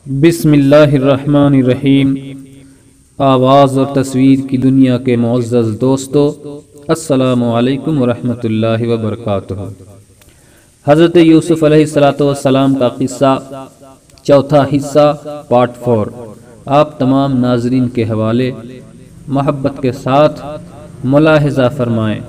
بسم اللہ الرحمن الرحیم۔ آواز اور تصویر کی دنیا کے معزز دوستو، السلام علیکم ورحمۃ اللہ وبرکاتہ۔ حضرت یوسف علیہ السلام کا قصہ، چوتھا حصہ، پارٹ 4 آپ تمام ناظرین کے حوالے محبت کے ساتھ ملاحظہ فرمائیں۔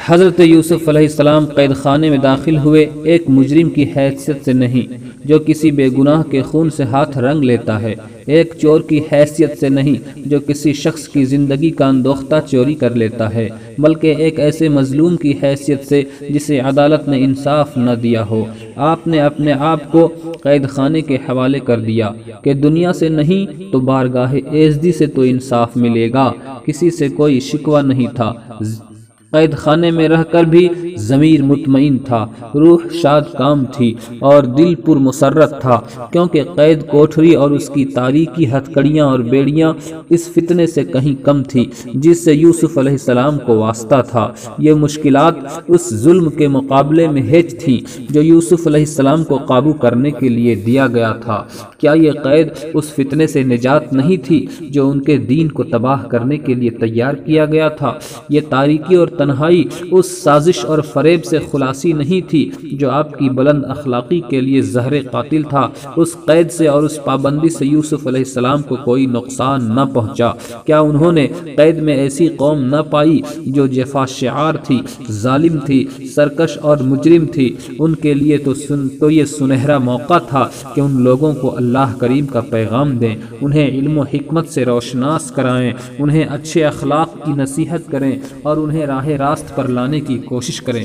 حضرت یوسف علیہ السلام قید خانے میں داخل ہوئے ایک مجرم کی حیثیت سے نہیں جو کسی بے گناہ کے خون سے ہاتھ رنگ لیتا ہے، ایک چور کی حیثیت سے نہیں جو کسی شخص کی زندگی کا اندوختہ چوری کر لیتا ہے، بلکہ ایک ایسے مظلوم کی حیثیت سے جسے عدالت نے انصاف نہ دیا ہو۔ آپ نے اپنے آپ کو قید خانے کے حوالے کر دیا کہ دنیا سے نہیں تو بارگاہ ایزدی سے تو انصاف ملے گا۔ کسی سے کوئی شکوہ نہیں تھا، قید خانے میں رہ کر بھی ضمیر مطمئن تھا، روح شاد کام تھی اور دل پر مسرت تھا، کیونکہ قید کوٹھری اور اس کی تاریکی ہتھکڑیاں اور بیڑیاں اس فتنے سے کہیں کم تھی جس سے یوسف علیہ السلام کو واسطہ تھا۔ یہ مشکلات اس ظلم کے مقابلے میں ہیچ تھی جو یوسف علیہ السلام کو قابو کرنے کے لیے دیا گیا تھا۔ کیا یہ قید اس فتنے سے نجات نہیں تھی جو ان کے دین کو تباہ کرنے کے لیے تیار کیا گیا تھا؟ یہ تاریکی اور تنہائی اس سازش اور فریب سے خلاصی نہیں تھی جو آپ کی بلند اخلاقی کے لیے زہر قاتل تھا؟ اس قید سے اور اس پابندی سے یوسف علیہ السلام کو کوئی نقصان نہ پہنچا؟ کیا انہوں نے قید میں ایسی قوم نہ پائی جو جفا شعار تھی، ظالم تھی، سرکش اور مجرم تھی؟ ان کے لیے تو یہ سنہرا موقع تھا کہ ان لوگوں کو اللہ کریم کا پیغام دیں، انہیں علم و حکمت سے روشناس کرائیں، انہیں اچھے اخلاق کی نصیحت کریں اور انہیں راہ راست پر لانے کی کوشش کریں۔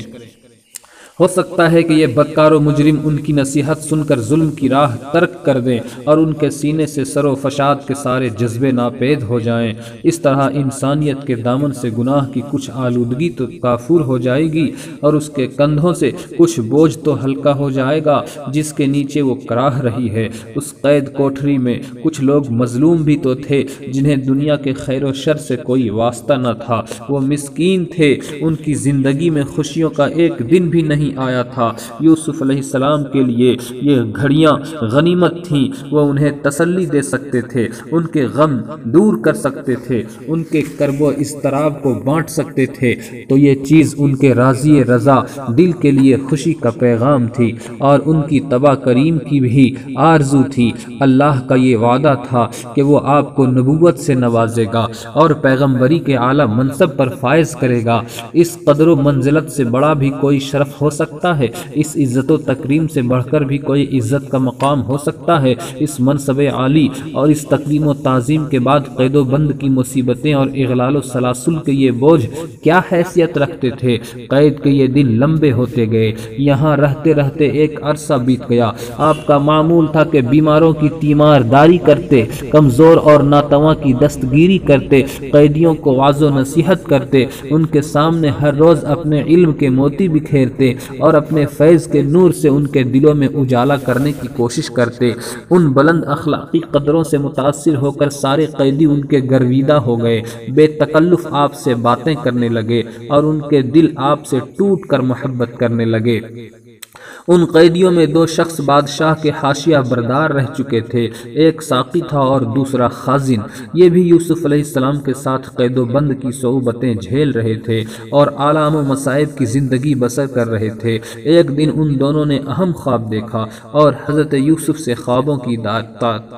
ہو سکتا ہے کہ یہ بدکار و مجرم ان کی نصیحت سن کر ظلم کی راہ ترک کر دیں اور ان کے سینے سے سر و فساد کے سارے جذبے ناپید ہو جائیں۔ اس طرح انسانیت کے دامن سے گناہ کی کچھ آلودگی تو کافور ہو جائے گی اور اس کے کندھوں سے کچھ بوجھ تو ہلکا ہو جائے گا جس کے نیچے وہ کراہ رہی ہے۔ اس قید کوٹھری میں کچھ لوگ مظلوم بھی تو تھے جنہیں دنیا کے خیر و شر سے کوئی واسطہ نہ تھا، وہ مسکین تھے، ان کی زندگی میں خوشیوں کا ایک دن بھی نہیں آیا تھا۔ یوسف علیہ السلام کے لیے یہ گھڑیاں غنیمت تھیں، وہ انہیں تسلی دے سکتے تھے، ان کے غم دور کر سکتے تھے، ان کے کرب و اضطراب کو بانٹ سکتے تھے، تو یہ چیز ان کے راضی رضا دل کے لیے خوشی کا پیغام تھی اور ان کی تبا کریم کی بھی آرزو تھی۔ اللہ کا یہ وعدہ تھا کہ وہ آپ کو نبوت سے نوازے گا اور پیغمبری کے اعلیٰ منصب پر فائز کرے گا۔ اس قدر و منزلت سے بڑا بھی کوئی شرف ہو سکتا ہے، اس عزت و تکریم سے بڑھ کر بھی کوئی عزت کا مقام ہو سکتا ہے۔ اس منصب عالی اور اس تکریم و تعظیم کے بعد قید و بند کی مصیبتیں اور اغلال و سلاسل کے یہ بوجھ کیا حیثیت رکھتے تھے؟ قید کے یہ دن لمبے ہوتے گئے، یہاں رہتے رہتے ایک عرصہ بیت گیا۔ آپ کا معمول تھا کہ بیماروں کی تیمار داری کرتے، کمزور اور ناتواں کی دستگیری کرتے، قیدیوں کو وعظ و نصیحت کرتے، ان کے سامنے ہر روز اپنے علم کے موتی بکھیرتے اور اپنے فیض کے نور سے ان کے دلوں میں اجالا کرنے کی کوشش کرتے۔ ان بلند اخلاقی قدروں سے متاثر ہو کر سارے قیدی ان کے گرویدہ ہو گئے، بے تکلف آپ سے باتیں کرنے لگے اور ان کے دل آپ سے ٹوٹ کر محبت کرنے لگے۔ ان قیدیوں میں دو شخص بادشاہ کے حاشیہ بردار رہ چکے تھے، ایک ساقی تھا اور دوسرا خازن۔ یہ بھی یوسف علیہ السلام کے ساتھ قید و بند کی صعوبتیں جھیل رہے تھے اور آلام و مصائب کی زندگی بسر کر رہے تھے۔ ایک دن ان دونوں نے اہم خواب دیکھا اور حضرت یوسف سے خوابوں کی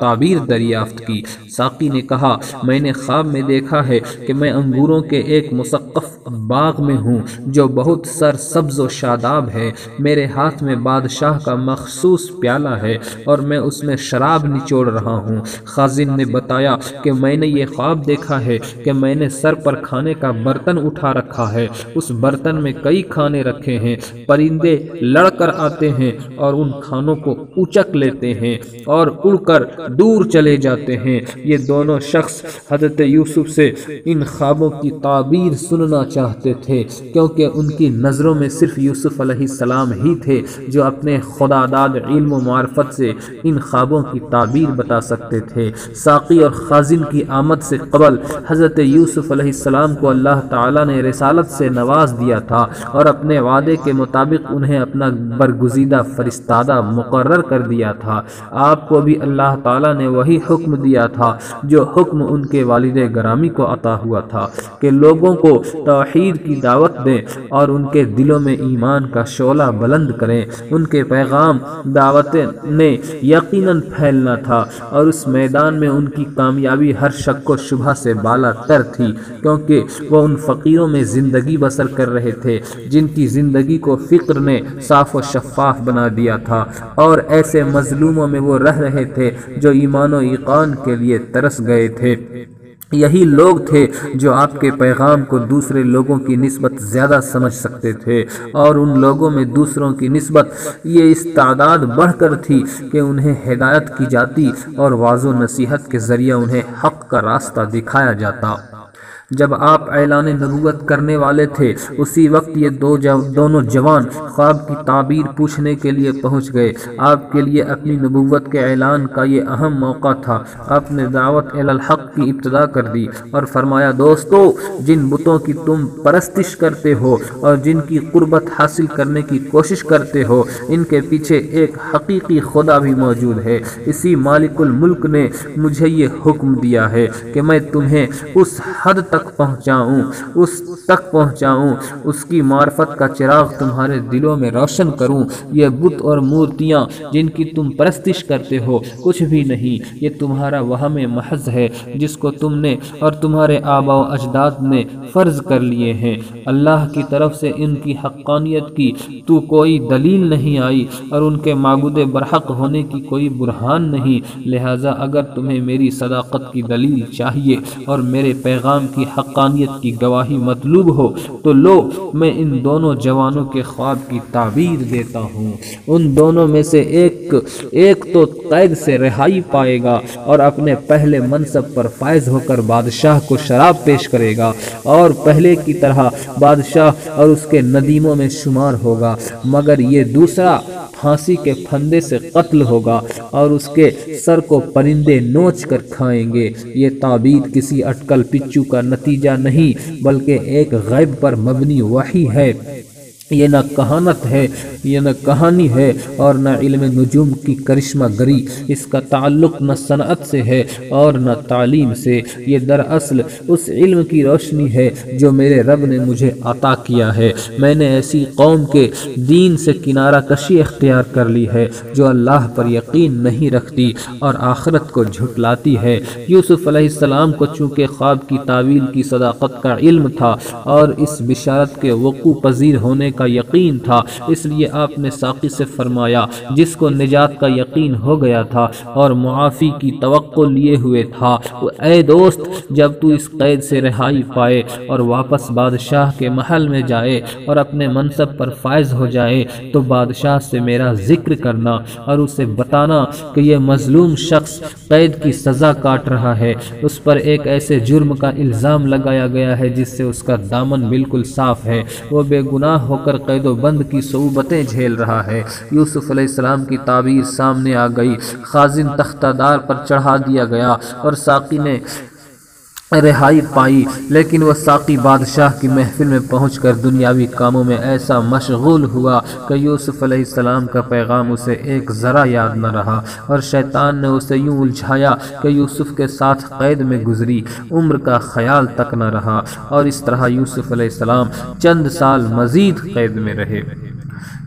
تعبیر دریافت کی۔ ساقی نے کہا، میں نے خواب میں دیکھا ہے کہ میں انگوروں کے ایک مسقف باغ میں ہوں جو بہت سرسبز و شاداب ہے، میرے ہاتھ میں بادشاہ کا مخصوص پیالہ ہے اور میں اس میں شراب نچوڑ رہا ہوں۔ خازن نے بتایا کہ میں نے یہ خواب دیکھا ہے کہ میں نے سر پر کھانے کا برتن اٹھا رکھا ہے، اس برتن میں کئی کھانے رکھے ہیں، پرندے لڑ کر آتے ہیں اور ان کھانوں کو اچک لیتے ہیں اور اڑ کر دور چلے جاتے ہیں۔ یہ دونوں شخص حضرت یوسف سے ان خوابوں کی تعبیر سننا چاہتے تھے کیونکہ ان کی نظروں میں صرف یوسف علیہ السلام ہی تھے جو اپنے خدا داد علم و معرفت سے ان خوابوں کی تعبیر بتا سکتے تھے۔ ساقی اور خازن کی آمد سے قبل حضرت یوسف علیہ السلام کو اللہ تعالیٰ نے رسالت سے نواز دیا تھا اور اپنے وعدے کے مطابق انہیں اپنا برگزیدہ فرستادہ مقرر کر دیا تھا۔ آپ کو بھی اللہ تعالیٰ نے وہی حکم دیا تھا جو حکم ان کے والد گرامی کو عطا ہوا تھا کہ لوگوں کو توحید کی دعوت دیں اور ان کے دلوں میں ایمان کا شعلہ بلند کریں۔ ان کے پیغام دعوت نے یقیناً پھیلنا تھا اور اس میدان میں ان کی کامیابی ہر شک و شبہ سے بالا تر تھی، کیونکہ وہ ان فقیروں میں زندگی بسر کر رہے تھے جن کی زندگی کو فقر نے صاف و شفاف بنا دیا تھا، اور ایسے مظلوموں میں وہ رہ رہے تھے جو ایمان و ایقان کے لیے ترس گئے تھے۔ یہی لوگ تھے جو آپ کے پیغام کو دوسرے لوگوں کی نسبت زیادہ سمجھ سکتے تھے، اور ان لوگوں میں دوسروں کی نسبت یہ استعداد بڑھ کر تھی کہ انہیں ہدایت کی جاتی اور واعظ و نصیحت کے ذریعے انہیں حق کا راستہ دکھایا جاتا۔ جب آپ اعلان نبوت کرنے والے تھے اسی وقت یہ دونوں جوان خواب کی تعبیر پوچھنے کے لیے پہنچ گئے۔ آپ کے لیے اپنی نبوت کے اعلان کا یہ اہم موقع تھا۔ آپ نے دعوت الی الحق کی ابتدا کر دی اور فرمایا، دوستو، جن بتوں کی تم پرستش کرتے ہو اور جن کی قربت حاصل کرنے کی کوشش کرتے ہو، ان کے پیچھے ایک حقیقی خدا بھی موجود ہے۔ اسی مالک الملک نے مجھے یہ حکم دیا ہے کہ میں تمہیں اس حد تک پہنچاؤں، اس کی معرفت کا چراغ تمہارے دلوں میں روشن کروں۔ یہ بت اور مورتیاں جن کی تم پرستش کرتے ہو کچھ بھی نہیں، یہ تمہارا وہم محض ہے جس کو تم نے اور تمہارے آباء و اجداد نے فرض کر لیے ہیں۔ اللہ کی طرف سے ان کی حقانیت کی تو کوئی دلیل نہیں آئی اور ان کے معبود برحق ہونے کی کوئی برہان نہیں، لہٰذا اگر تمہیں میری صداقت کی دلیل چاہیے اور میرے پیغام کی حقانیت کی گواہی مطلوب ہو تو لو، میں ان دونوں جوانوں کے خواب کی تعبیر دیتا ہوں۔ ان دونوں میں سے ایک تو قید سے رہائی پائے گا اور اپنے پہلے منصب پر فائز ہو کر بادشاہ کو شراب پیش کرے گا، اور پہلے کی طرح بادشاہ اور اس کے ندیموں میں شمار ہوگا، مگر یہ دوسرا پھانسی کے پھندے سے قتل ہوگا اور اس کے سر کو پرندے نوچ کر کھائیں گے۔ یہ تعبیر کسی اٹکل پچو کا نتیجہ نہیں بلکہ ایک غیب پر مبنی وحی ہے۔ یہ نہ کہانت ہے، یہ نہ کہانی ہے اور نہ علم نجوم کی کرشمہ گری۔ اس کا تعلق نہ صنعت سے ہے اور نہ تعلیم سے، یہ دراصل اس علم کی روشنی ہے جو میرے رب نے مجھے عطا کیا ہے۔ میں نے ایسی قوم کے دین سے کنارہ کشی اختیار کر لی ہے جو اللہ پر یقین نہیں رکھتی اور آخرت کو جھٹلاتی ہے۔ یوسف علیہ السلام کو چونکہ خواب کی تعویل کی صداقت کا علم تھا اور اس بشارت کے وقوع پذیر ہونے کا یقین تھا، اس لیے آپ نے ساقی سے فرمایا جس کو نجات کا یقین ہو گیا تھا اور معافی کی توقع لیے ہوئے تھا، اے دوست، جب تو اس قید سے رہائی پائے اور واپس بادشاہ کے محل میں جائے اور اپنے منصب پر فائز ہو جائے تو بادشاہ سے میرا ذکر کرنا اور اسے بتانا کہ یہ مظلوم شخص قید کی سزا کاٹ رہا ہے، اس پر ایک ایسے جرم کا الزام لگایا گیا ہے جس سے اس کا دامن بالکل صاف ہے، وہ بے گناہ ہو کر قید و بند کی صعوبتیں جھیل رہا ہے۔ یوسف علیہ السلام کی تعبیر سامنے آ گئی، خازن تختہ دار پر چڑھا دیا گیا اور ساقی نے رہائی پائی، لیکن وہ ساقی بادشاہ کی محفل میں پہنچ کر دنیاوی کاموں میں ایسا مشغول ہوا کہ یوسف علیہ السلام کا پیغام اسے ایک ذرا یاد نہ رہا، اور شیطان نے اسے یوں الجھایا کہ یوسف کے ساتھ قید میں گزری عمر کا خیال تک نہ رہا، اور اس طرح یوسف علیہ السلام چند سال مزید قید میں رہے۔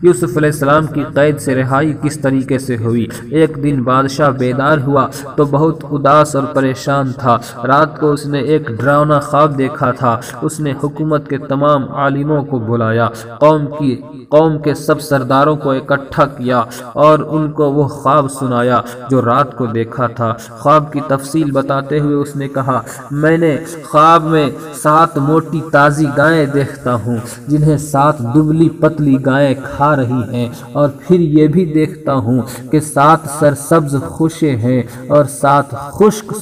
یوسف علیہ السلام کی قید سے رہائی کس طریقے سے ہوئی؟ ایک دن بادشاہ بیدار ہوا تو بہت اداس اور پریشان تھا۔ رات کو اس نے ایک ڈراؤنا خواب دیکھا تھا۔ اس نے حکومت کے تمام عالموں کو بلایا، قوم کے سب سرداروں کو اکٹھا کیا اور ان کو وہ خواب سنایا جو رات کو دیکھا تھا۔ خواب کی تفصیل بتاتے ہوئے اس نے کہا، میں نے خواب میں 7 موٹی تازی گائیں دیکھتا ہوں جنہیں 7 دبلی پتلی گائیں کھا کھا رہی ہیں، اور پھر یہ بھی دیکھتا ہوں کہ 7 سرسبز خوشے ہیں اور 7 خشک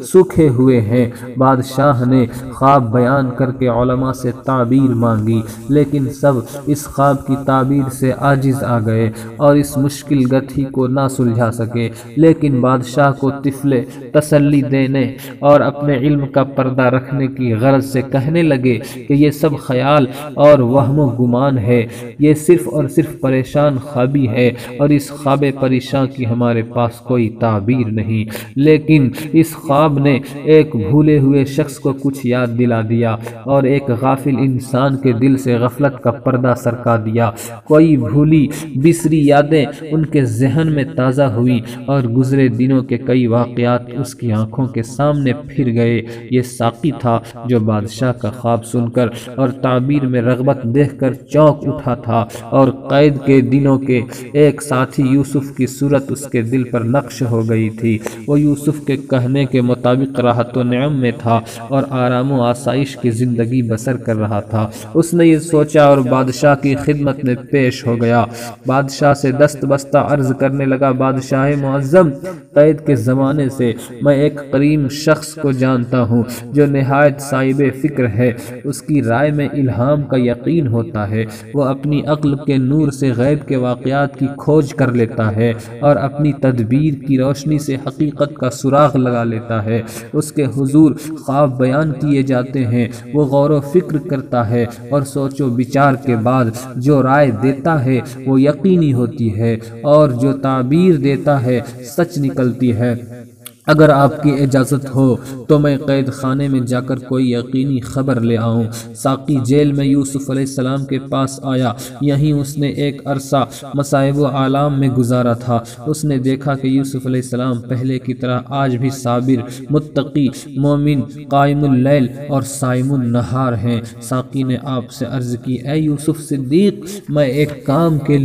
سوکھے ہوئے ہیں۔ بادشاہ نے خواب بیان کر کے علماء سے تعبیر مانگی، لیکن سب اس خواب کی تعبیر سے عاجز آ گئے اور اس مشکل گتھی کو نہ سلجھا سکے۔ لیکن بادشاہ کو طفل تسلی دینے اور اپنے علم کا پردہ رکھنے کی غرض سے کہنے لگے کہ یہ سب خیال اور وہم و گمان ہے، یہ صرف اور صرف پریشان خوابی ہے، اور اس خواب پریشان کی ہمارے پاس کوئی تعبیر نہیں۔ لیکن اس خواب نے ایک بھولے ہوئے شخص کو کچھ یاد دلا دیا اور ایک غافل انسان کے دل سے غفلت کا پردہ سرکا دیا۔ کوئی بھولی بسری یادیں ان کے ذہن میں تازہ ہوئی اور گزرے دنوں کے کئی واقعات اس کی آنکھوں کے سامنے پھر گئے۔ یہ ساقی تھا جو بادشاہ کا خواب سن کر اور تعبیر میں رغبت دیکھ کر چونک اٹھا تھا، اور قید کے دنوں کے ایک ساتھی یوسف کی صورت اس کے دل پر نقش ہو گئی تھی۔ وہ یوسف کے کہنے کے مطابق راحت و نعم میں تھا اور آرام و آسائش کی زندگی بسر کر رہا تھا۔ اس نے یہ سوچا اور بادشاہ کی خدمت میں پیش ہو گیا۔ بادشاہ سے دست بستہ عرض کرنے لگا، بادشاہ معظم، قید کے زمانے سے میں ایک کریم شخص کو جانتا ہوں جو نہایت صاحب فکر ہے۔ اس کی رائے میں الہام کا یقین ہوتا ہے۔ وہ اپنی عقل کے نور سے غیب کے واقعات کی کھوج کر لیتا ہے اور اپنی تدبیر کی روشنی سے حقیقت کا سراغ لگا لیتا ہے۔ اس کے حضور خواب بیان کیے جاتے ہیں، وہ غور و فکر کرتا ہے اور سوچ و بچار کے بعد جو رائے دیتا ہے وہ یقینی ہوتی ہے، اور جو تعبیر دیتا ہے سچ نکلتی ہے۔ اگر آپ کی اجازت ہو تو میں قید خانے میں جا کر کوئی یقینی خبر لے آؤں۔ ساقی جیل میں یوسف علیہ السلام کے پاس آیا۔ یہیں اس نے ایک عرصہ مصائب و آلام میں گزارا تھا۔ اس نے دیکھا کہ یوسف علیہ السلام پہلے کی طرح آج بھی صابر، متقی، مومن، قائم اللیل اور صائم النہار ہیں۔ ساقی نے آپ سے عرض کی، اے یوسف صدیق، میں ایک کام کے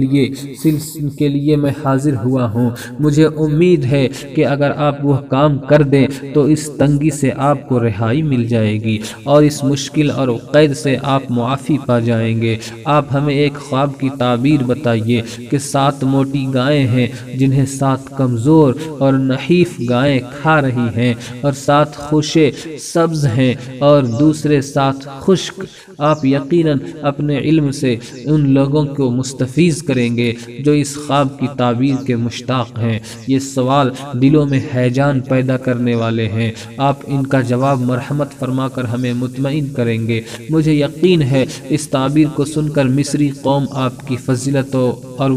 لیے میں حاضر ہوا ہوں۔ مجھے امید ہے کہ اگر آپ وہ کام کر دیں تو اس تنگی سے آپ کو رہائی مل جائے گی اور اس مشکل اور قید سے آپ معافی پا جائیں گے۔ آپ ہمیں ایک خواب کی تعبیر بتائیے کہ 7 موٹی گائیں ہیں جنہیں 7 کمزور اور نحیف گائیں کھا رہی ہیں، اور 7 خوشے سبز ہیں اور دوسرے 7 خشک۔ آپ یقیناً اپنے علم سے ان لوگوں کو مستفیض کریں گے جو اس خواب کی تعبیر کے مشتاق ہیں۔ یہ سوال دلوں میں ہیجان پیدا کرنے والے ہیں۔ آپ ان کا جواب مرحمت فرما کر ہمیں مطمئن کریں گے۔ مجھے یقین ہے اس تعبیر کو سن کر مصری قوم آپ کی فضیلت اور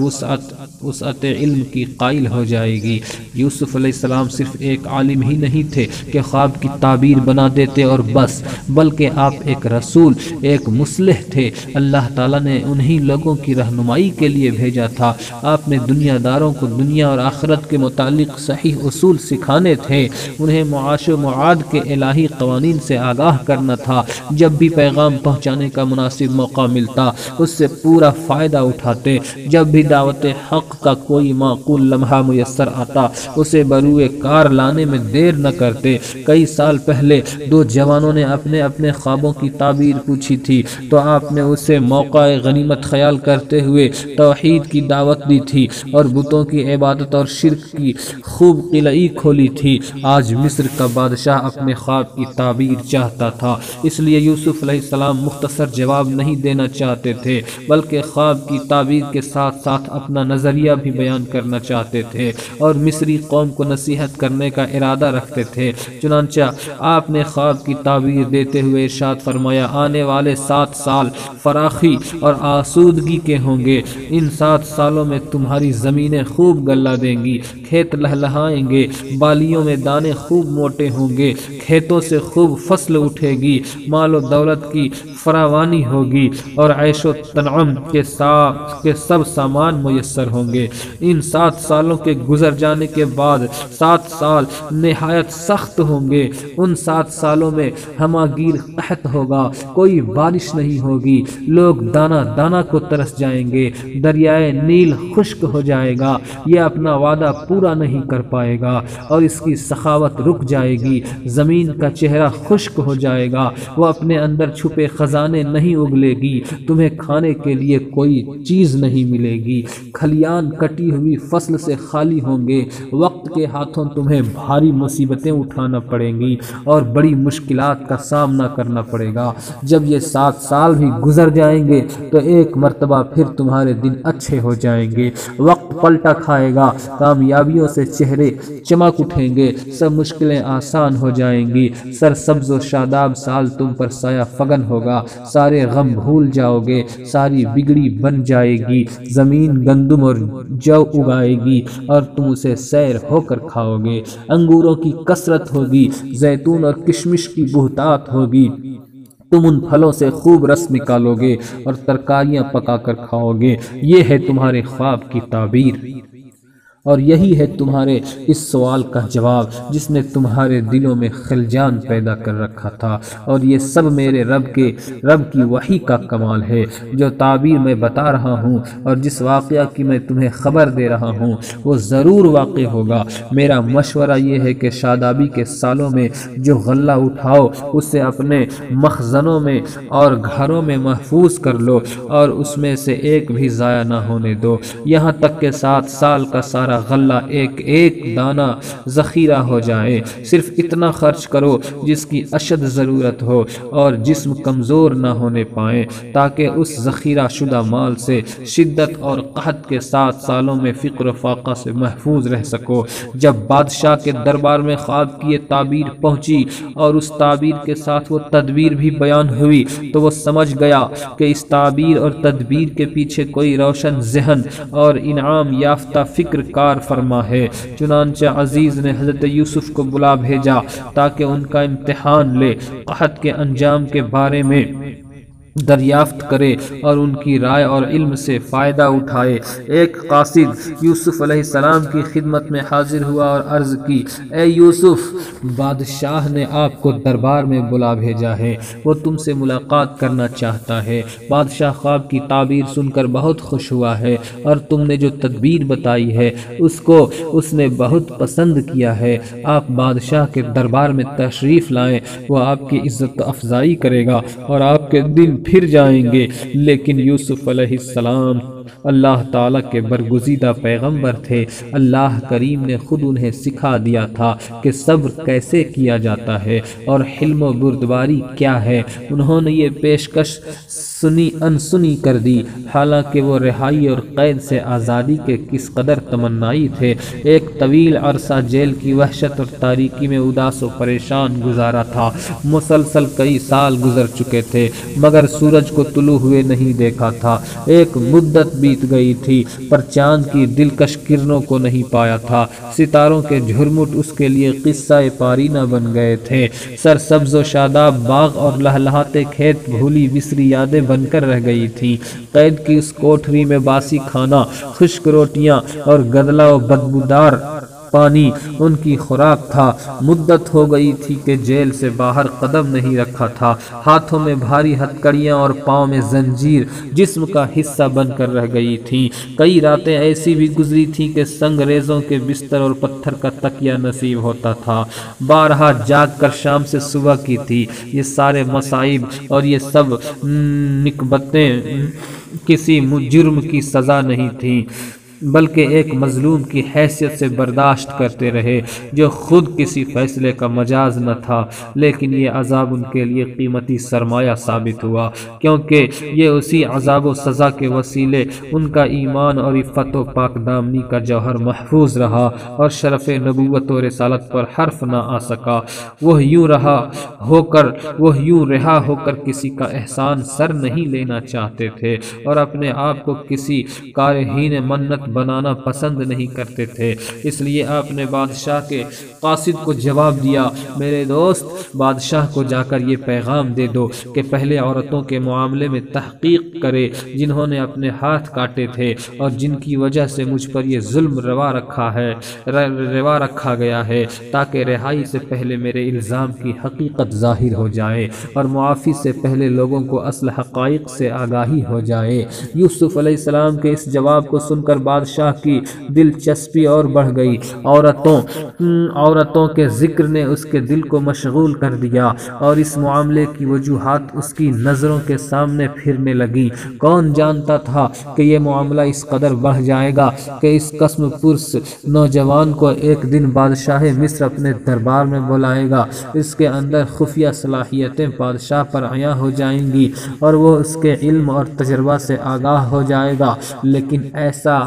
وسعت علم کی قائل ہو جائے گی۔ یوسف علیہ السلام صرف ایک عالم ہی نہیں تھے کہ خواب کی تعبیر بنا دیتے اور بس، بلکہ آپ ایک رسول، ایک مصلح تھے۔ اللہ تعالیٰ نے انہی لوگوں کی رہنمائی کے لیے بھیجا تھا۔ آپ نے دنیا داروں کو دنیا اور آخرت کے متعلق صحیح اصول سکھانے تھے، انہیں معاش و معاد کے الہی قوانین سے آگاہ کرنا تھا۔ جب بھی پیغام پہنچانے کا مناسب موقع ملتا اس سے پورا فائدہ اٹھاتے۔ جب بھی دعوت حق کا کوئی معقول لمحہ میسر آتا اسے بروئے کار لانے میں دیر نہ کرتے۔ کئی سال پہلے 2 جوانوں نے اپنے خوابوں کی تعبیر پوچھی تھی تو آپ نے اسے موقع غنیمت خیال کرتے ہوئے توحید کی دعوت دی تھی اور بتوں کی عبادت اور شرک کی خوب قلعی کھولی تھی۔ آج مصر کا بادشاہ اپنے خواب کی تعبیر چاہتا تھا، اس لیے یوسف علیہ السلام مختصر جواب نہیں دینا چاہتے تھے بلکہ خواب کی تعبیر کے ساتھ ساتھ اپنا نظریہ بھی بیان کرنا چاہتے تھے اور مصری قوم کو نصیحت کرنے کا ارادہ رکھتے تھے۔ چنانچہ آپ نے خواب کی تعبیر دیتے ہوئے ارشاد فرمایا، آنے والے 7 سال فراخی اور آسودگی کے ہوں گے۔ ان 7 سالوں میں تمہاری زمینیں خوب گلہ دیں گی، کھیت لہلہائیں گے، بالیوں میں دانے خوب موٹے ہوں گے، کھیتوں سے خوب فصل اٹھے گی، مال و دولت کی فراوانی ہوگی اور عیش و تنعم کے سب سامان میسر ہوں گے۔ ہوں گے۔ ان 7 سالوں کے گزر جانے کے بعد 7 سال نہایت سخت ہوں گے۔ ان 7 سالوں میں ہماگیر قحط ہوگا، کوئی بارش نہیں ہوگی، لوگ دانا دانا کو ترس جائیں گے، دریائے نیل خشک ہو جائے گا، یہ اپنا وعدہ پورا نہیں کر پائے گا اور اس کی سخاوت رک جائے گی، زمین کا چہرہ خشک ہو جائے گا، وہ اپنے اندر چھپے خزانے نہیں اگلے گی، تمہیں کھانے کے لیے کوئی چیز نہیں ملے گی، کھلیان کٹی ہوئی فصل سے خالی ہوں گے، وقت کے ہاتھوں تمہیں بھاری مصیبتیں اٹھانا پڑیں گی اور بڑی مشکلات کا سامنا کرنا پڑے گا۔ جب یہ 7 سال بھی گزر جائیں گے تو ایک مرتبہ پھر تمہارے دن اچھے ہو جائیں گے، وقت پلٹا کھائے گا، کامیابیوں سے چہرے چمک اٹھیں گے، سب مشکلیں آسان ہو جائیں گی، سرسبز و شاداب سال تم پر سایہ فگن ہوگا، سارے غم بھول جاؤ گے، ساری بگڑی بن جائے گی، زمین گندم اور جو اگائے گی اور تم اسے سیر ہو کر کھاؤ گے، انگوروں کی کثرت ہوگی، زیتون اور کشمش کی بہتات ہوگی، تم ان پھلوں سے خوب رس نکالو گے اور ترکاریاں پکا کر کھاؤ گے۔ یہ ہے تمہارے خواب کی تعبیر اور یہی ہے تمہارے اس سوال کا جواب جس نے تمہارے دلوں میں خلجان پیدا کر رکھا تھا، اور یہ سب میرے رب کی وحی کا کمال ہے۔ جو تعبیر میں بتا رہا ہوں اور جس واقعہ کی میں تمہیں خبر دے رہا ہوں وہ ضرور واقع ہوگا۔ میرا مشورہ یہ ہے کہ شادابی کے سالوں میں جو غلہ اٹھاؤ اسے اپنے مخزنوں میں اور گھروں میں محفوظ کر لو اور اس میں سے ایک بھی ضائع نہ ہونے دو، یہاں تک کہ 7 سال کا سارا غلہ ایک ایک دانہ ذخیرہ ہو جائے۔ صرف اتنا خرچ کرو جس کی اشد ضرورت ہو اور جسم کمزور نہ ہونے پائیں، تاکہ اس ذخیرہ شدہ مال سے شدت اور قحط کے 7 سالوں میں فقر و فاقہ سے محفوظ رہ سکو۔ جب بادشاہ کے دربار میں خواب کی یہ تعبیر پہنچی اور اس تعبیر کے ساتھ وہ تدبیر بھی بیان ہوئی تو وہ سمجھ گیا کہ اس تعبیر اور تدبیر کے پیچھے کوئی روشن ذہن اور انعام یافتہ فکر کار فرما ہے۔ چنانچہ عزیز نے حضرت یوسف کو بلا بھیجا تاکہ ان کا امتحان لے، قحط کے انجام کے بارے میں دریافت کرے اور ان کی رائے اور علم سے فائدہ اٹھائے۔ ایک قاصد یوسف علیہ السلام کی خدمت میں حاضر ہوا اور عرض کی، اے یوسف، بادشاہ نے آپ کو دربار میں بلا بھیجا ہے، وہ تم سے ملاقات کرنا چاہتا ہے۔ بادشاہ خواب کی تعبیر سن کر بہت خوش ہوا ہے اور تم نے جو تدبیر بتائی ہے اس کو اس نے بہت پسند کیا ہے۔ آپ بادشاہ کے دربار میں تشریف لائیں، وہ آپ کی عزت افزائی کرے گا اور آپ کے دن پھر جائیں گے۔ لیکن یوسف علیہ السلام اللہ تعالیٰ کے برگزیدہ پیغمبر تھے، اللہ کریم نے خود انہیں سکھا دیا تھا کہ صبر کیسے کیا جاتا ہے اور حلم و بردباری کیا ہے۔ انہوں نے یہ پیشکش انسنی کر دی، حالانکہ وہ رہائی اور قید سے آزادی کے کس قدر تمنائی تھے۔ ایک طویل عرصہ جیل کی وحشت اور تاریکی میں اداس و پریشان گزارا تھا، مسلسل کئی سال گزر چکے تھے مگر سورج کو طلوع ہوئے نہیں دیکھا تھا۔ ایک مدت بیت گئی تھی پر چاند کی دلکش کرنوں کو نہیں پایا تھا، ستاروں کے جھرمٹ اس کے لیے قصہ پارینہ بن گئے تھے، سرسبز و شاداب باغ اور لہلہاتے کھیت بھولی بسری یادیں بن کر رہ گئی تھی۔ قید کی اس کوٹھری میں باسی کھانا، خشک روٹیاں اور گدلا و بدبودار پانی ان کی خوراک تھا۔ مدت ہو گئی تھی کہ جیل سے باہر قدم نہیں رکھا تھا، ہاتھوں میں بھاری ہتھکڑیاں اور پاؤں میں زنجیر جسم کا حصہ بن کر رہ گئی تھیں۔ کئی راتیں ایسی بھی گزری تھیں کہ سنگ ریزوں کے بستر اور پتھر کا تکیہ نصیب ہوتا تھا۔ بارہا جاگ کر شام سے صبح کی تھی۔ یہ سارے مصائب اور یہ سب نکبتیں کسی جرم کی سزا نہیں تھیں بلکہ ایک مظلوم کی حیثیت سے برداشت کرتے رہے جو خود کسی فیصلے کا مجاز نہ تھا، لیکن یہ عذاب ان کے لیے قیمتی سرمایہ ثابت ہوا، کیونکہ یہ اسی عذاب و سزا کے وسیلے ان کا ایمان اور عفت و پاک دامنی کا جوہر محفوظ رہا اور شرف نبوت و رسالت پر حرف نہ آ سکا۔ وہ یوں رہا ہو کر کسی کا احسان سر نہیں لینا چاہتے تھے اور اپنے آپ کو کسی کارہین منت بنانا پسند نہیں کرتے تھے، اس لیے آپ نے بادشاہ کے قاصد کو جواب دیا، میرے دوست بادشاہ کو جا کر یہ پیغام دے دو کہ پہلے عورتوں کے معاملے میں تحقیق کرے جنہوں نے اپنے ہاتھ کاٹے تھے اور جن کی وجہ سے مجھ پر یہ ظلم روا رکھا گیا ہے، تاکہ رہائی سے پہلے میرے الزام کی حقیقت ظاہر ہو جائے اور معافی سے پہلے لوگوں کو اصل حقائق سے آگاہی ہو جائے۔ یوسف علیہ السلام کے اس جواب کو سن کر بادشاہ کی دلچسپی اور بڑھ گئی۔ عورتوں کے ذکر نے اس کے دل کو مشغول کر دیا اور اس معاملے کی وجوہات اس کی نظروں کے سامنے پھرنے لگی۔ کون جانتا تھا کہ یہ معاملہ اس قدر بڑھ جائے گا کہ اس قسم پرس نوجوان کو ایک دن بادشاہ مصر اپنے دربار میں بلائے گا۔ اس کے اندر خفیہ صلاحیتیں بادشاہ پر عیاں ہو جائیں گی اور وہ اس کے علم اور تجربہ سے آگاہ ہو جائے گا۔ لیکن ایسا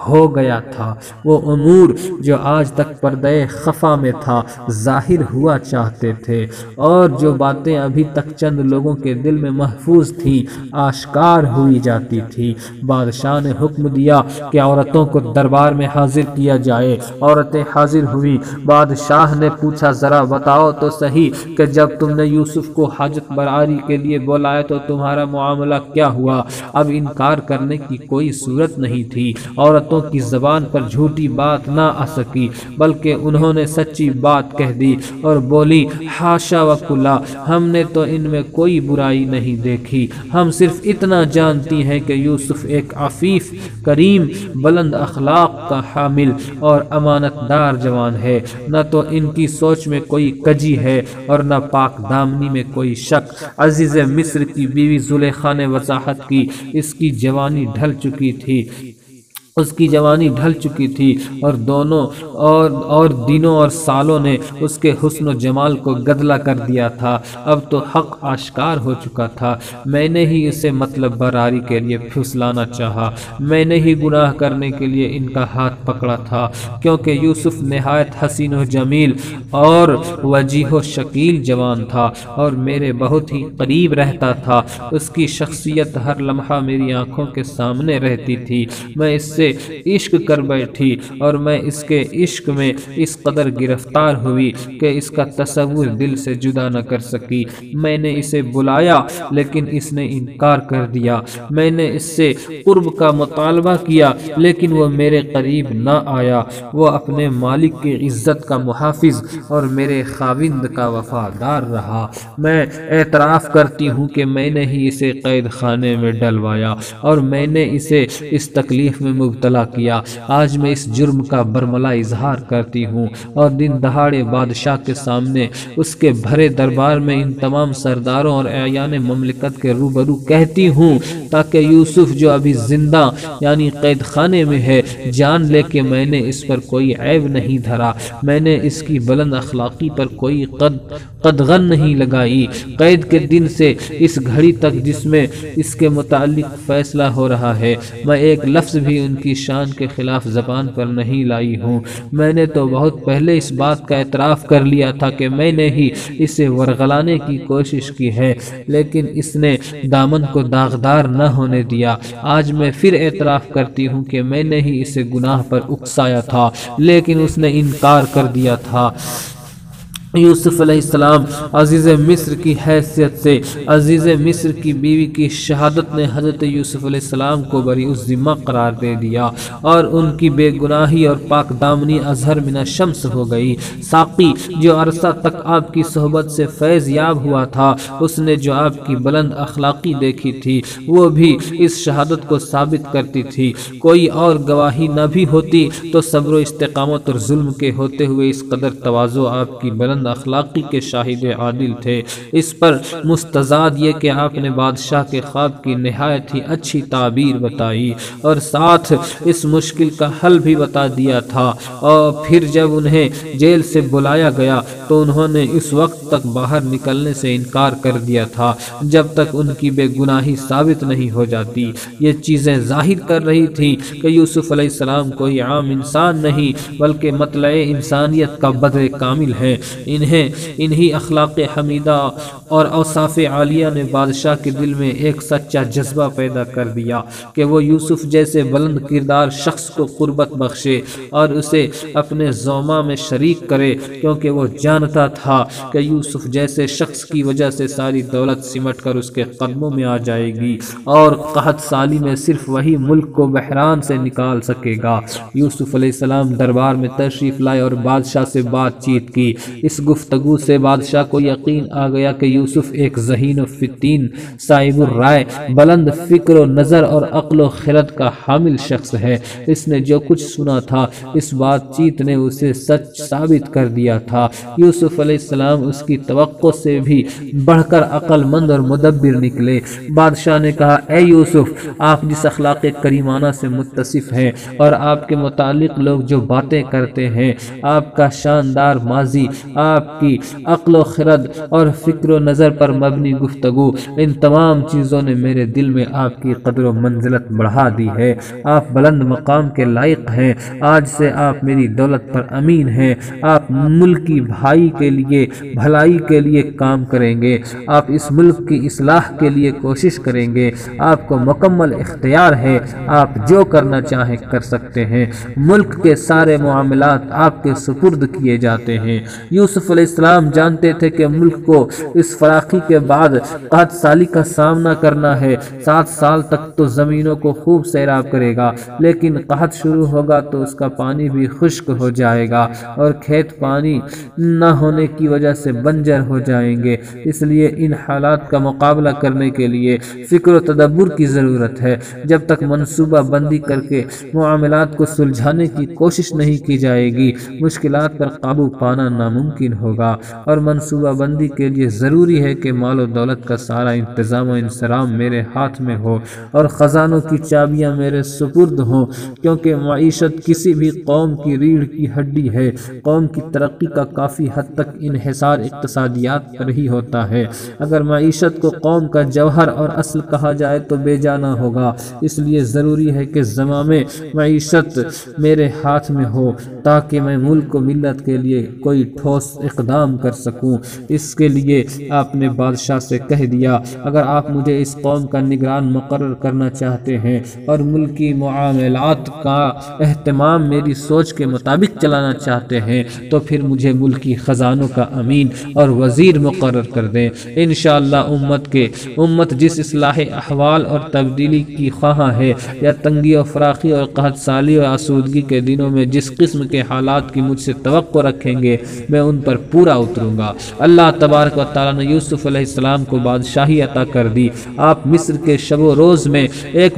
ہو گیا تھا، وہ امور جو آج تک پردہ خفا میں تھا ظاہر ہوا چاہتے تھے، اور جو باتیں ابھی تک چند لوگوں کے دل میں محفوظ تھیں آشکار ہوئی جاتی تھی۔ بادشاہ نے حکم دیا کہ عورتوں کو دربار میں حاضر کیا جائے۔ عورتیں حاضر ہوئی۔ بادشاہ نے پوچھا، ذرا بتاؤ تو صحیح کہ جب تم نے یوسف کو حاجت برآری کے لیے بلایا تو تمہارا معاملہ کیا ہوا؟ اب انکار کرنے کی کوئی صورت نہیں تھی۔ عورتوں کی زبان پر جھوٹی بات نہ آ سکی، بلکہ انہوں نے سچی بات کہہ دی اور بولی، حاشا وکلا، ہم نے تو ان میں کوئی برائی نہیں دیکھی، ہم صرف اتنا جانتی ہیں کہ یوسف ایک عفیف، کریم، بلند اخلاق کا حامل اور امانت دار جوان ہے۔ نہ تو ان کی سوچ میں کوئی کجی ہے اور نہ پاک دامنی میں کوئی شک۔ عزیز مصر کی بیوی زلیخا نے وضاحت کی، اس کی جوانی ڈھل چکی تھی اور دنوں اور سالوں نے اس کے حسن و جمال کو گدلہ کر دیا تھا۔ اب تو حق آشکار ہو چکا تھا۔ میں نے ہی اسے مطلب براری کے لیے پھسلانا چاہا، میں نے ہی گناہ کرنے کے لیے ان کا ہاتھ پکڑا تھا، کیونکہ یوسف نہایت حسین و جمیل اور وجیح و شکیل جوان تھا اور میرے بہت ہی قریب رہتا تھا۔ اس کی شخصیت ہر لمحہ میری آنکھوں کے سامنے رہتی تھی۔ میں اس سے عشق کر بیٹھی اور میں اس کے عشق میں اس قدر گرفتار ہوئی کہ اس کا تصور دل سے جدا نہ کر سکی۔ میں نے اسے بلایا لیکن اس نے انکار کر دیا۔ میں نے اس سے قرب کا مطالبہ کیا لیکن وہ میرے قریب نہ آیا۔ وہ اپنے مالک کی عزت کا محافظ اور میرے خاوند کا وفادار رہا۔ میں اعتراف کرتی ہوں کہ میں نے ہی اسے قید خانے میں ڈلوایا اور میں نے اسے اس تکلیف میں مبتلا کیا۔ آج میں اس جرم کا برملا اظہار کرتی ہوں اور دن دہاڑے بادشاہ کے سامنے اس کے بھرے دربار میں ان تمام سرداروں اور اعیان مملکت کے روبرو کہتی ہوں، تاکہ یوسف جو ابھی زندہ یعنی قید خانے میں ہے جان لے کہ میں نے اس پر کوئی عیب نہیں دھرا، میں نے اس کی بلند اخلاقی پر کوئی قدغن نہیں لگائی۔ قید کے دن سے اس گھڑی تک جس میں اس کے متعلق فیصلہ ہو رہا ہے، میں ایک لفظ بھی ان کی شان کے خلاف زبان پر نہیں لائی ہوں۔ میں نے تو بہت پہلے اس بات کا اعتراف کر لیا تھا کہ میں نے ہی اسے ورغلانے کی کوشش کی ہے، لیکن اس نے دامن کو داغدار نہ ہونے دیا۔ آج میں پھر اعتراف کرتی ہوں کہ میں نے ہی اسے گناہ پر اکسایا تھا، لیکن اس نے انکار کر دیا تھا۔ یوسف علیہ السلام عزیز مصر کی حیثیت سے عزیز مصر کی بیوی کی شہادت نے حضرت یوسف علیہ السلام کو بری الذمہ قرار دے دیا اور ان کی بے گناہی اور پاک دامنی اظہر من الشمس ہو گئی۔ ساقی جو عرصہ تک آپ کی صحبت سے فیض یاب ہوا تھا، اس نے جو آپ کی بلند اخلاقی دیکھی تھی وہ بھی اس شہادت کو ثابت کرتی تھی۔ کوئی اور گواہی نہ بھی ہوتی تو صبر و استقامت اور ظلم کے ہوتے ہوئے اس قدر تواضع آپ کی بلند اخلاقی کے شاہد عادل تھے۔ اس پر مستزاد یہ کہ آپ نے بادشاہ کے خواب کی نہایت ہی اچھی تعبیر بتائی اور ساتھ اس مشکل کا حل بھی بتا دیا تھا، اور پھر جب انہیں جیل سے بلایا گیا تو انہوں نے اس وقت تک باہر نکلنے سے انکار کر دیا تھا جب تک ان کی بے گناہی ثابت نہیں ہو جاتی۔ یہ چیزیں ظاہر کر رہی تھی کہ یوسف علیہ السلام کوئی عام انسان نہیں بلکہ مطلع انسانیت کا بدر کامل ہے۔ انہی اخلاق حمیدہ اور اوصاف عالیہ نے بادشاہ کے دل میں ایک سچا جذبہ پیدا کر دیا کہ وہ یوسف جیسے بلند کردار شخص کو قربت بخشے اور اسے اپنے زوما میں شریک کرے، کیونکہ وہ جانتا تھا کہ یوسف جیسے شخص کی وجہ سے ساری دولت سمٹ کر اس کے قدموں میں آ جائے گی اور قحط سالی میں صرف وہی ملک کو بحران سے نکال سکے گا۔ یوسف علیہ السلام دربار میں تشریف لائے اور بادشاہ سے بات چیت کی۔ اس گفتگو سے بادشاہ کو یقین آ گیا کہ یوسف ایک ذہین و فتین، صاحب الرائے، بلند فکر و نظر اور عقل و خرد کا حامل شخص ہے۔ اس نے جو کچھ سنا تھا اس بات چیت نے اسے سچ ثابت کر دیا تھا۔ یوسف علیہ السلام اس کی توقع سے بھی بڑھ کر عقل مند اور مدبر نکلے۔ بادشاہ نے کہا، اے یوسف، آپ جس اخلاق کریمانہ سے متصف ہیں اور آپ کے متعلق لوگ جو باتیں کرتے ہیں، آپ کا شاندار ماضی، آپ کی عقل و خرد اور فکر و نظر پر مبنی گفتگو، ان تمام چیزوں نے میرے دل میں آپ کی قدر و منزلت بڑھا دی ہے۔ آپ بلند مقام کے لائق ہیں۔ آج سے آپ میری دولت پر امین ہیں۔ آپ ملک کی بھلائی کے لیے کام کریں گے۔ آپ اس ملک کی اصلاح کے لیے کوشش کریں گے۔ آپ کو مکمل اختیار ہے، آپ جو کرنا چاہیں کر سکتے ہیں۔ ملک کے سارے معاملات آپ کے سپرد کیے جاتے ہیں۔ یوسف علیہ السلام جانتے تھے کہ ملک کو اس فراخی کے بعد قحط سالی کا سامنا کرنا ہے۔ 7 سال تک تو زمینوں کو خوب سیراب کرے گا، لیکن قحط شروع ہوگا تو اس کا پانی بھی خشک ہو جائے گا اور کھیت پانی نہ ہونے کی وجہ سے بنجر ہو جائیں گے۔ اس لیے ان حالات کا مقابلہ کرنے کے لیے فکر و تدبر کی ضرورت ہے۔ جب تک منصوبہ بندی کر کے معاملات کو سلجھانے کی کوشش نہیں کی جائے گی، مشکلات پر قابو پانا ناممکن ہوگا۔ اور منصوبہ بندی کے لیے ضروری ہے کہ مال و دولت کا سارا انتظام و انصرام میرے ہاتھ میں ہو اور خزانوں کی چابیاں میرے سپرد ہوں، کیونکہ معیشت کسی بھی قوم کی ریڑھ کی ہڈی ہے۔ قوم کی ترقی کا کافی حد تک انحصار اقتصادیات پر ہی ہوتا ہے۔ اگر معیشت کو قوم کا جوہر اور اصل کہا جائے تو بے جانا ہوگا۔ اس لیے ضروری ہے کہ زمام معیشت میرے ہاتھ میں ہو تاکہ میں ملک و ملت کے لیے کوئی ٹھوس اقدام کر سکوں۔ اس کے لیے آپ نے بادشاہ سے کہہ دیا، اگر آپ مجھے اس قوم کا نگران مقرر کرنا چاہتے ہیں اور ملکی معاملات کا اہتمام میری سوچ کے مطابق چلانا چاہتے ہیں تو پھر مجھے ملکی خزانوں کا امین اور وزیر مقرر کر دیں۔ انشاءاللہ امت جس اصلاح احوال اور تبدیلی کی خواہاں ہے یا تنگی و فراخی اور قحط سالی و آسودگی کے دنوں میں جس قسم کے حالات کی مجھ سے توقع رکھیں گے، میں ان پر پورا اتروں گا۔ اللہ تبارک و تعالیٰ نے یوسف علیہ السلام کو بادشاہی عطا کر دی۔ آپ مصر کے شب و روز میں ایک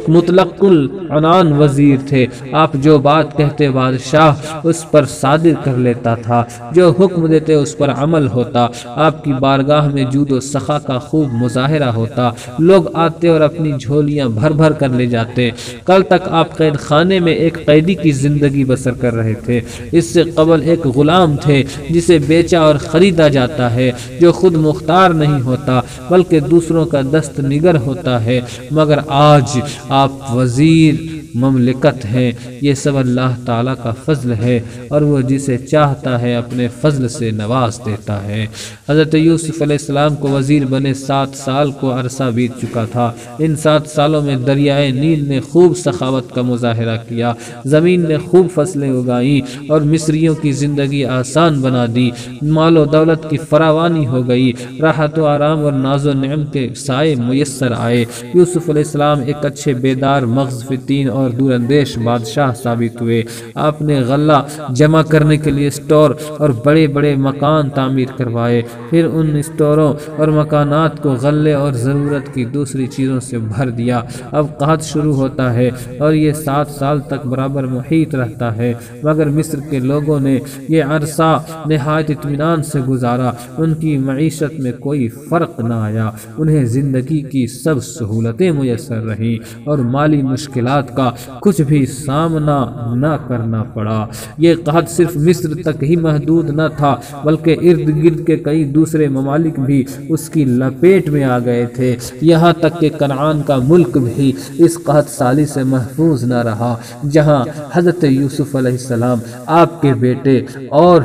مطلق العنان وزیر تھے۔ آپ جو بات کہتے بادشاہ اس پر صادر کر لیتا تھا، جو حکم دیتے اس پر عمل ہوتا۔ آپ کی بارگاہ میں جود و سخا کا خوب مظاہرہ ہوتا۔ لوگ آتے اور اپنی جھولیاں بھر بھر کر لے جاتے۔ کل تک آپ قید خانے میں ایک قیدی کی زندگی بسر کر رہے تھے۔ اس سے قبل ایک غلام تھے جسے بیچا اور خریدا جاتا ہے، جو خود مختار نہیں ہوتا بلکہ دوسروں کا دست نگر ہوتا ہے، مگر آج آپ وزیر مملکت ہیں۔ یہ سب اللہ تعالیٰ کا فضل ہے اور وہ جسے چاہتا ہے اپنے فضل سے نواز دیتا ہے۔ حضرت یوسف علیہ السلام کو وزیر بنے 7 سال کو عرصہ بیت چکا تھا۔ ان 7 سالوں میں دریائے نیل نے خوب سخاوت کا مظاہرہ کیا، زمین نے خوب فصلیں اگائیں اور مصریوں کی زندگی آسان بنا دی۔ مال و دولت کی فراوانی ہو گئی، راحت و آرام اور ناز و نعم کے سائے میسر آئے۔ یوسف علیہ السلام ایک اچھے بیدار مغز فتین اور دور اندیش بادشاہ ثابت ہوئے۔ آپ نے غلہ جمع کرنے کے لیے اسٹور اور بڑے بڑے مکان تعمیر کروائے، پھر ان اسٹوروں اور مکانات کو غلے اور ضرورت کی دوسری چیزوں سے بھر دیا۔ اب قحط شروع ہوتا ہے اور یہ 7 سال تک برابر محیط رہتا ہے، مگر مصر کے لوگوں نے یہ عرصہ نہایت اطمینان سے گزارا۔ ان کی معیشت میں کوئی فرق نہ آیا، انہیں زندگی کی سب سہولتیں میسر رہیں اور مالی مشکلات کا کچھ بھی سامنا نہ کرنا پڑا۔ یہ قحط صرف مصر تک ہی محدود نہ تھا بلکہ ارد گرد کے کئی دوسرے ممالک بھی اس کی لپیٹ میں آ گئے تھے، یہاں تک کہ کنعان کا ملک بھی اس قحط سالی سے محفوظ نہ رہا، جہاں حضرت یوسف علیہ السلام، آپ کے بیٹے اور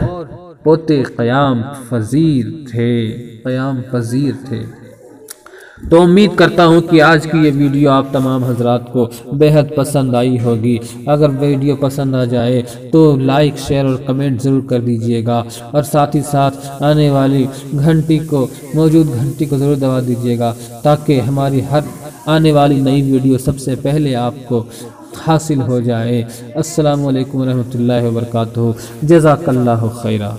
پوتے قیام پذیر تھے۔ تو امید کرتا ہوں کہ آج کی یہ ویڈیو آپ تمام حضرات کو بہت پسند آئی ہوگی۔ اگر ویڈیو پسند آ جائے تو لائک، شیئر اور کمنٹ ضرور کر دیجئے گا، اور ساتھ ہی ساتھ آنے والی موجود گھنٹی کو ضرور دبا دیجئے گا، تاکہ ہماری ہر آنے والی نئی ویڈیو سب سے پہلے آپ کو حاصل ہو جائے۔ السلام علیکم ورحمۃ اللہ وبرکاتہ۔ جزاک اللہ خیرہ۔